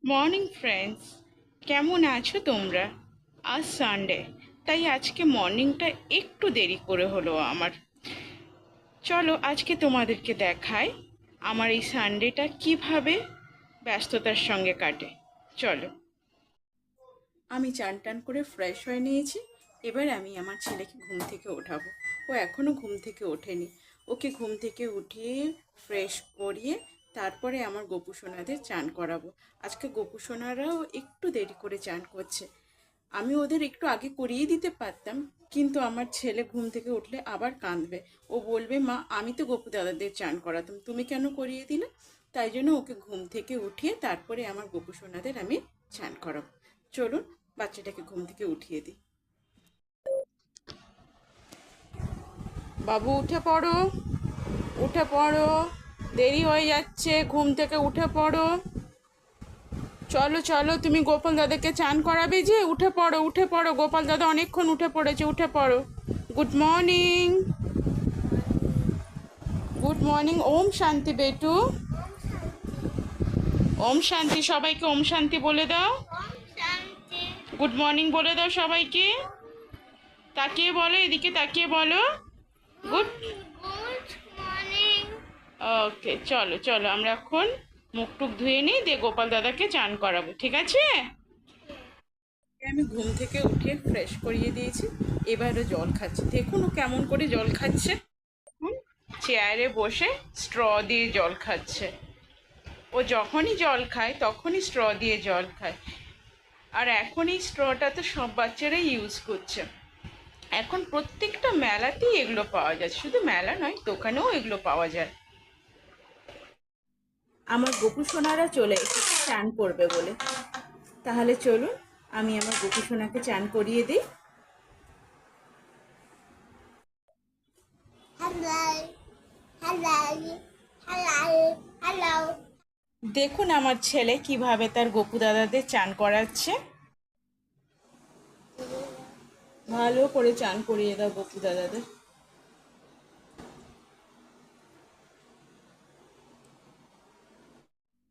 Morning friends, কেমন আছো তোমরা? আজ সানডে, তাই আজকে মর্নিংটা একটু দেরি করে হলো আমার। চলো আজকে তোমাদেরকে দেখাই আমার এই সানডেটা কিভাবে ব্যস্ততার সঙ্গে কাটে। চলো। আমি চান টান করে ফ্রেশ হয়ে নিয়েছি। এবার আমি আমার ছেলেকে ঘুম থেকে ওঠাবো। ও এখনও ঘুম থেকে ওঠেনি। ওকে ঘুম থেকে উঠিয়ে ফ্রেশ করিয়ে তারপরে আমার গোপু সোনাদের চান করাবো। আজকে গোপু সোনারাও একটু দেরি করে চান করছে। আমি ওদের একটু আগে করিয়ে দিতে পারতাম, কিন্তু আমার ছেলে ঘুম থেকে উঠলে আবার কাঁদবে। ও বলবে, মা আমি তো গোপু দাদাদের চান করাতাম, তুমি কেন করিয়ে দিলে? তাই জন্য ওকে ঘুম থেকে উঠিয়ে তারপরে আমার গোপু সোনাদের আমি চান করাবো। চলুন বাচ্চাটাকে ঘুম থেকে উঠিয়ে দিই। বাবু উঠে পড়ো, উঠে পড়ো, দেরি হয়ে যাচ্ছে, ঘুম থেকে উঠে পড়ো। চলো চলো, তুমি গোপাল দাদাকে চান করাবে যে, উঠে পড়ো উঠে পড়ো, গোপাল দাদা অনেকক্ষণ উঠে পড়েছে, উঠে পড়ো। Good morning, good morning. ওম শান্তি বেটু, ওম শান্তি। সবাইকে ওম শান্তি বলে দাও। গুড মর্নিং বলে দাও সবাইকে। তাকিয়ে বলো, এদিকে তাকিয়ে বলো। Good morning. ওকে, চলো চলো, আমরা এখন মুখ টুক ধুয়ে নিই, দিয়ে গোপাল দাদাকে চান করাবো, ঠিক আছে? আমি ঘুম থেকে উঠে ফ্রেশ করিয়ে দিয়েছি। এবারে জল খাচ্ছে, দেখুন ও কেমন করে জল খাচ্ছে। চেয়ারে বসে স্ট্র দিয়ে জল খাচ্ছে। ও যখনই জল খায় তখনই স্ট্র দিয়ে জল খায়। আর এখন এই স্ট্রটা তো সব বাচ্চারাই ইউজ করছে। এখন প্রত্যেকটা মেলাতেই এগুলো পাওয়া যায়, শুধু মেলা নয়, দোকানেও এগুলো পাওয়া যায়। আমার গোপু সোনারা চলে এসেছে চান করবে বলে। তাহলে চলুন আমি আমার গোপু সোনাকে চান করিয়ে দিই। দেখুন আমার ছেলে কিভাবে তার গোপু দাদাদের চান করাচ্ছে। ভালো করে চান করিয়ে দাও গোপু দাদাদের।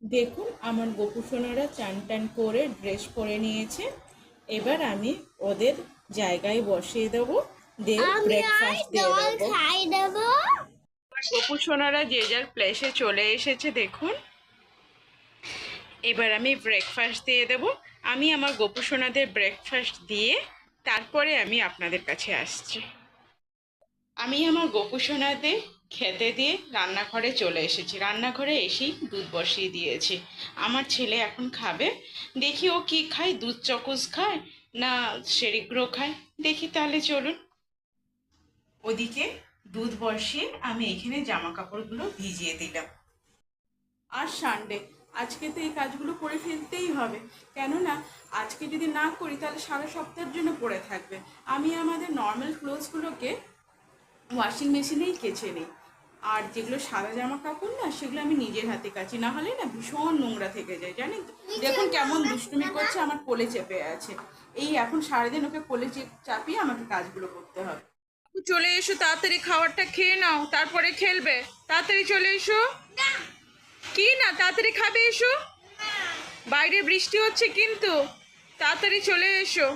দেখুন আমার গোপু সোনারা চান টান করে ড্রেস পরে নিয়েছে। এবার আমি ওদের জায়গায় বসিয়ে দেবো, দিয়ে ব্রেকফাস্ট দিয়ে দেবো। গোপু সোনারা যে যার প্লেসে চলে এসেছে দেখুন। এবার আমি ব্রেকফাস্ট দিয়ে দেব। আমি আমার গোপু সোনাদের ব্রেকফাস্ট দিয়ে তারপরে আমি আপনাদের কাছে আসছি। আমি আমার গোপু সোনাদের খেতে দিয়ে রান্নাঘরে চলে এসেছি। রান্নাঘরে এসেই দুধ বসিয়ে দিয়েছি। আমার ছেলে এখন খাবে। দেখি ও কি খায়, দুধ চকোস খায় না সেরিগ্রো খায়, দেখি। তাহলে চলুন। ওদিকে দুধ বসিয়ে আমি এখানে জামা কাপড়গুলো ভিজিয়ে দিলাম। আর সানডে, আজকে তো এই কাজগুলো করে ফেলতেই হবে, কেননা আজকে যদি না করি তাহলে সারা সপ্তাহের জন্য পড়ে থাকবে। আমি আমাদের নর্মাল ক্লোথসগুলোকে ওয়াশিং মেশিনেই কেচে নিই, আর যেগুলো সাদা জামা কাপড় না সেগুলো আমি নিজের হাতে কাচি, না হলে না ভীষণ নোংরা থেকে যায়, জানেন তো। দেখুন কেমন দুষ্টুমি করছে, আমার কোলে চেপে আছে। এই এখন সারাদিন ওকে কোলে চাপিয়ে আমাকে কাজগুলো করতে হবে। চলে এসো তাড়াতাড়ি, খাবারটা খেয়ে নাও, তারপরে খেলবে। তাড়াতাড়ি চলে এসো। কি না, তাড়াতাড়ি খাবে, এসো। বাইরে বৃষ্টি হচ্ছে কিন্তু, তাড়াতাড়ি চলে এসো,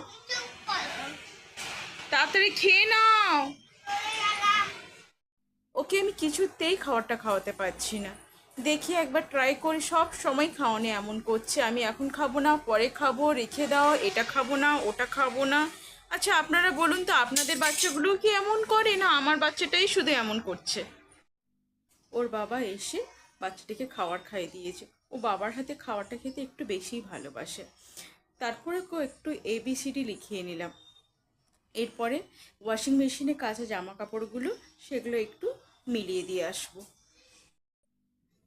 তাড়াতাড়ি খেয়ে নাও। ওকে আমি কিছুতেই খাবারটা খাওয়াতে পারছি না। দেখি একবার ট্রাই করি, সব সময় খাওয়ানো এমন করছে, আমি এখন খাবো না, পরে খাবো, রেখে দাও, এটা খাবো না, ওটা খাবো না। আচ্ছা আপনারা বলুন তো, আপনাদের বাচ্চাগুলো কি এমন করে, না আমার বাচ্চাটাই শুধু এমন করছে? ওর বাবা এসে বাচ্চাটিকে খাবার খাইয়ে দিয়েছে। ও বাবার হাতে খাবারটা খেতে একটু বেশিই ভালোবাসে। তারপরে একটু ABCD লিখিয়ে নিলাম। এরপরে ওয়াশিং মেশিনে কাচা জামা কাপড়গুলো সেগুলো একটু মিলিয়ে দিয়ে আসবো।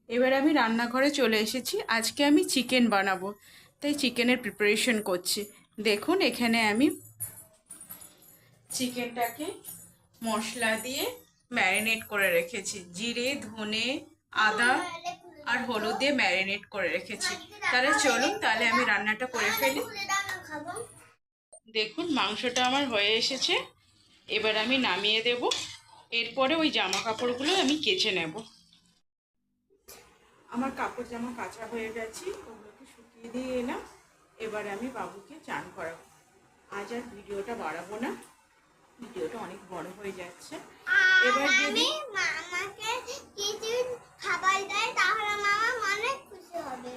এবার আমি রান্নাঘরে চলে এসেছি। আজকে আমি চিকেন বানাবো, তাই চিকেনের প্রিপারেশন করছি। দেখুন এখানে আমি চিকেনটাকে মশলা দিয়ে ম্যারিনেট করে রেখেছি, জিরে ধনে আদা আর হলুদ দিয়ে ম্যারিনেট করে রেখেছি। তাহলে চলুন তাহলে আমি রান্নাটা করে ফেলি। দেখুন মাংসটা আমার হয়ে এসেছে, এবার আমি নামিয়ে দেব। এরপরে ওই জামা কাপড়গুলো আমি কেচে নেব। আমার কাপড় জামা কাচা হয়ে গেছে, ওগুলোকে শুকিয়ে খেতে দিয়ে এলাম। এবার আমি বাবুকে চান করাবো। আজ আর ভিডিওটা বাড়াবো না, ভিডিওটা অনেক বড় হয়ে যাচ্ছে। এবার যদি মামাকে কিছু খাবার দেয় তাহলে মামা অনেক খুশি হবে।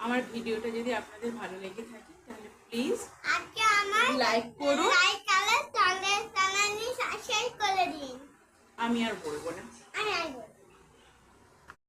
আমার ভিডিওটা যদি আপনাদের ভালো লেগে থাকে তাহলে প্লিজ আজকে আমার লাইক করুন, লাইক করে চ্যানেলটি সাবস্ক্রাইব করে দিন। আমি আর বলবো না। আমি আর বলবো